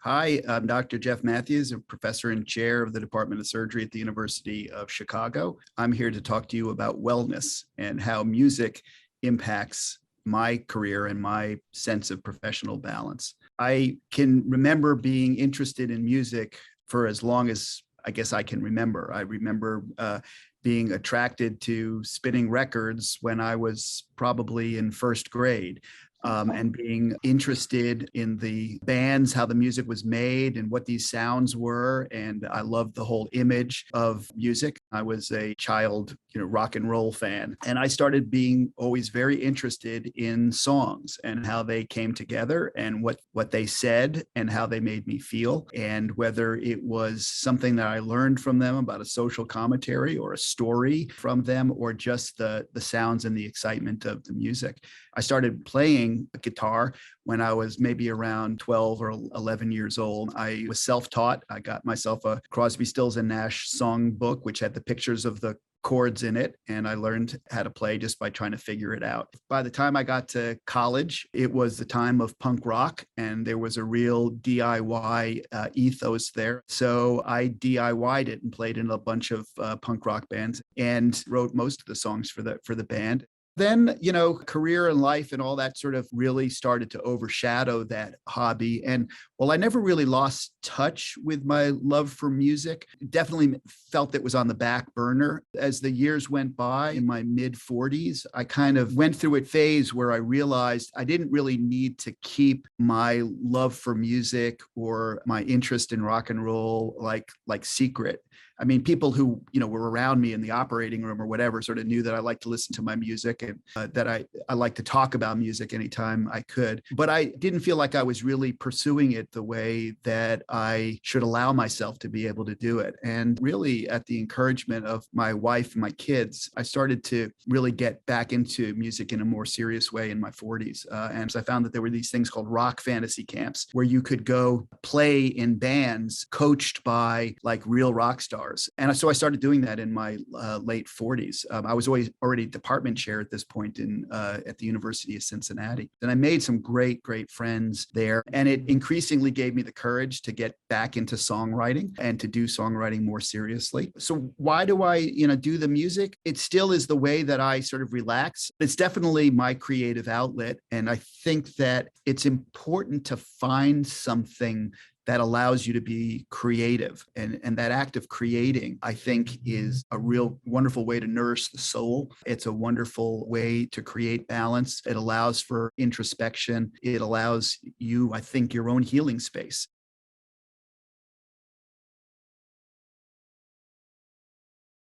Hi, I'm Dr. Jeff Matthews, a professor and chair of the Department of Surgery at the University of Chicago. I'm here to talk to you about wellness and how music impacts my career and my sense of professional balance. I can remember being interested in music for as long as I guess I can remember. I remember being attracted to spinning records when I was probably in first grade. And being interested in the bands, how the music was made and what these sounds were. And I loved the whole image of music. I was a child, rock and roll fan. And I started being always very interested in songs and how they came together and what they said and how they made me feel. And whether it was something that I learned from them about a social commentary or a story from them, or just the sounds and the excitement of the music. I started playing guitar when I was maybe around 12 or 11 years old. I was self-taught. I got myself a Crosby, Stills and Nash song book, which had the pictures of the chords in it. And I learned how to play just by trying to figure it out. By the time I got to college, it was the time of punk rock, and there was a real DIY ethos there. So I DIY'd it and played in a bunch of punk rock bands and wrote most of the songs for the band. Then, career and life and all that sort of really started to overshadow that hobby. And while I never really lost touch with my love for music, definitely felt it was on the back burner. As the years went by in my mid 40s, I kind of went through a phase where I realized I didn't really need to keep my love for music or my interest in rock and roll like secret. I mean, people who, were around me in the operating room or whatever sort of knew that I like to listen to my music and that I like to talk about music anytime I could. But I didn't feel like I was really pursuing it the way that I should allow myself to be able to do it. And really, at the encouragement of my wife and my kids, I started to really get back into music in a more serious way in my 40s. And so I found that there were these things called rock fantasy camps where you could go play in bands coached by like real rock stars. And so I started doing that in my late 40s. I was already department chair at this point at the University of Cincinnati. And I made some great friends there. And it increasingly gave me the courage to get back into songwriting and to do songwriting more seriously. So why do I, do the music? It still is the way that I sort of relax. It's definitely my creative outlet. And I think that it's important to find something that allows you to be creative. And that act of creating, I think, is a real wonderful way to nourish the soul. It's a wonderful way to create balance. It allows for introspection. It allows you, I think, your own healing space.